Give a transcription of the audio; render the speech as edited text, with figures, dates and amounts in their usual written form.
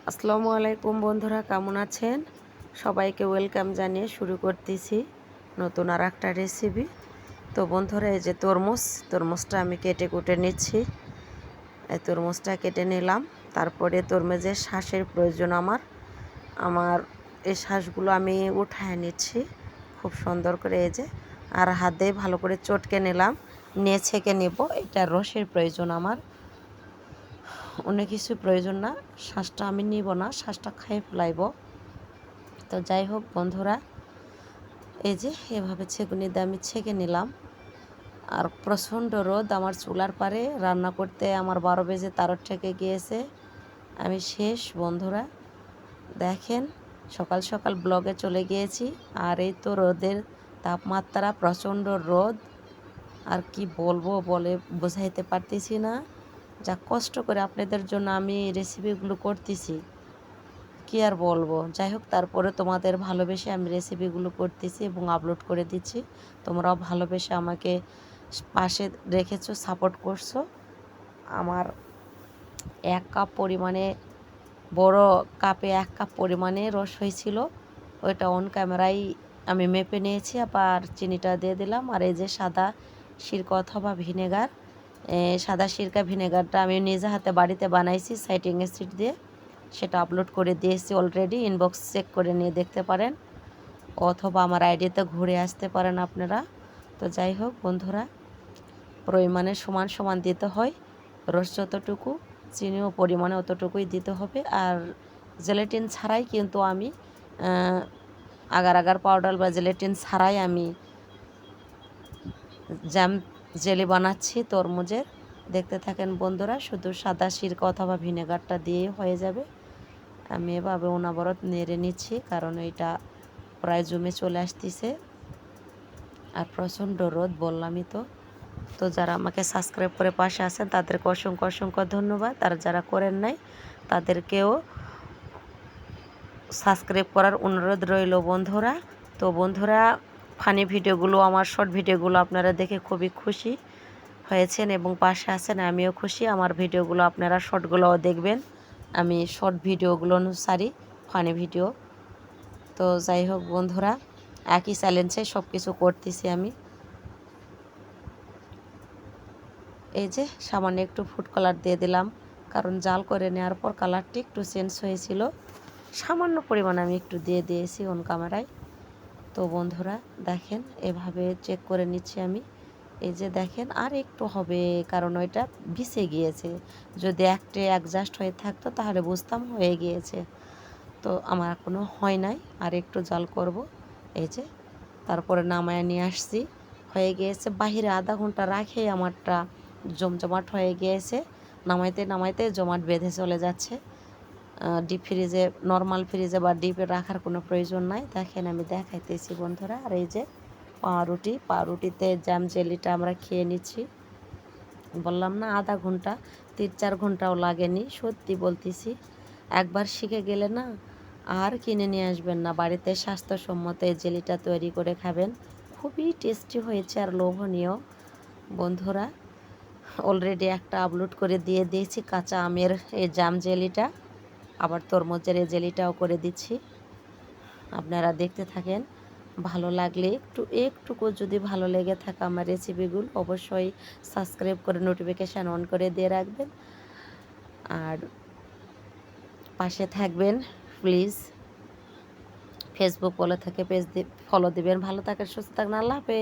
আসসালামু আলাইকুম বন্ধুরা, কেমন আছেন? সবাইকে ওয়েলকাম জানিয়ে শুরু করতেছি নতুন আর একটা রেসিপি। তো বন্ধুরা, এই যে তরমুজটা আমি কেটে কুটে নিচ্ছি। এই তরমুজটা কেটে নিলাম। তারপরে তরমুজের শ্বাসের প্রয়োজন আমার এই শ্বাসগুলো আমি উঠায় নিচ্ছি খুব সুন্দর করে। এই যে আর হাত দিয়ে ভালো করে চটকে নিলাম, নিয়ে ছেঁকে নেব। এটা রসের প্রয়োজন আমার, অন্য কিছু প্রয়োজন না। শ্বাসটা আমি নিব না, শ্বাসটা খাইয়ে ফেলাইব। তো যাই হোক বন্ধুরা, এই যে এভাবে ছেঁকুনি দিয়ে আমি ছেঁকে নিলাম। আর প্রচণ্ড রোদ, আমার চুলার পারে রান্না করতে আমার 12 বেজে 13 ঠেকে গিয়েছে। আমি শেষ বন্ধুরা, দেখেন সকাল সকাল ব্লগে চলে গিয়েছি। আর এই তো রোদের তাপমাত্রা, প্রচণ্ড রোদ। আর কি বলবো বলে বোঝাইতে পারতেছি না। যা কষ্ট করে আপনাদের জন্য আমি রেসিপিগুলো করতেছি, কি আর বলবো। যাই হোক, তারপরে তোমাদের ভালোবেসে আমি রেসিপিগুলো করতেছি এবং আপলোড করে দিচ্ছি। তোমরাও ভালোবেসে আমাকে পাশে রেখেছো, সাপোর্ট করছো। আমার 1 কাপ পরিমাণে, বড় কাপে 1 কাপ পরিমাণে রস হয়েছিল। ওইটা অন ক্যামেরায় আমি মেপে নিয়েছি। আবার চিনিটা দিয়ে দিলাম। আর এই যে সাদা সিরকা অথবা ভিনেগার, সাদা সিরকা ভিনেগারটা আমি নিজে হাতে বাড়িতে বানাইছি সাইট্রিক অ্যাসিড দিয়ে। সেটা আপলোড করে দিয়েছি অলরেডি, ইনবক্স চেক করে নিয়ে দেখতে পারেন, অথবা আমার আইডিতে ঘুরে আসতে পারেন আপনারা। তো যাই হোক বন্ধুরা, পরিমাণে সমান সমান দিতে হয়। রস যতটুকু, চিনিও পরিমাণে অতটুকুই দিতে হবে। আর জেলেটিন ছাড়াই কিন্তু আমি আগার আগার পাউডার বা জেলেটিন ছাড়াই আমি জ্যাম জেলি বানাচ্ছি তরমুজের। দেখতে থাকেন বন্ধুরা, শুধু সাদা সিরকা অথবা ভিনেগারটা দিয়ে হয়ে যাবে। আমি এভাবে অনবরত নেড়ে নিচ্ছি, কারণ এটা প্রায় জমে চলে আসতেছে। আর প্রচণ্ড রোদ বললামই তো। তো যারা আমাকে সাবস্ক্রাইব করে পাশে আছেন তাদেরকে অসংখ্য অসংখ্য ধন্যবাদ। আর যারা করেন নাই তাদেরকেও সাবস্ক্রাইব করার অনুরোধ রইল বন্ধুরা। তো বন্ধুরা, ফানি ভিডিওগুলো, আমার শর্ট ভিডিওগুলো আপনারা দেখে খুবই খুশি হয়েছেন এবং পাশে আছেন, আমিও খুশি। আমার ভিডিওগুলো আপনারা শর্টগুলোও দেখবেন। আমি শর্ট ভিডিওগুলো অনুসারী ফানি ভিডিও। তো যাই হোক বন্ধুরা, একই চ্যালেঞ্জে সব কিছু করতেছি আমি। এই যে সামান্য একটু ফুড কালার দিয়ে দিলাম, কারণ জাল করে নেওয়ার পর কালারটি একটু চেঞ্জ হয়েছিল। সামান্য পরিমাণ আমি একটু দিয়ে দিয়েছি অন ক্যামেরায়। তো বন্ধুরা দেখেন, এভাবে চেক করে নিচ্ছি আমি। এই যে দেখেন, আর একটু হবে, কারণ ওইটা ভিসে গিয়েছে। যদি একটু অ্যাডজাস্ট হয়ে থাকতো তাহলে বুঝতাম হয়ে গিয়েছে। তো আমার এখনও হয় নাই, আর একটু জাল করব। এই যে তারপরে নামায় নিয়ে আসছি, হয়ে গিয়েছে। বাহিরে আধা ঘন্টা রাখেই আমারটা জমজমাট হয়ে গিয়েছে। নামাইতে নামাইতে জমাট বেঁধে চলে যাচ্ছে। ডিপ ফ্রিজে, নর্মাল ফ্রিজে বা ডিপে রাখার কোনো প্রয়োজন নাই। দেখেন আমি দেখাইতেছি বন্ধুরা। আর এই যে পাউরুটিতে জ্যাম জেলিটা আমরা খেয়ে নিচ্ছি। বললাম না আধা ঘন্টা, 3-4 ঘন্টাও লাগেনি, সত্যি বলতেছি। একবার শিখে গেলে না আর কিনে নিয়ে আসবেন না, বাড়িতে স্বাস্থ্যসম্মত এই জেলিটা তৈরি করে খাবেন। খুবই টেস্টি হয়েছে আর লোভনীয় বন্ধুরা। অলরেডি একটা আপলোড করে দিয়ে দিয়েছি কাঁচা আমের এই জাম জেলিটা, আবার তরমুজের এই জেলিটাও করে দিচ্ছি। আপনারা দেখতে থাকেন। ভালো লাগলে একটুকু যদি ভালো লেগে থাকে আমার রেসিপিগুলো, অবশ্যই সাবস্ক্রাইব করে নোটিফিকেশান অন করে দিয়ে রাখবেন। আর পাশে থাকবেন প্লিজ। ফেসবুক বলে থাকে, পেজ ফলো দিবেন। ভালো থাকেন, সুস্থ থাকেন, আল্লাহ হাফেজ।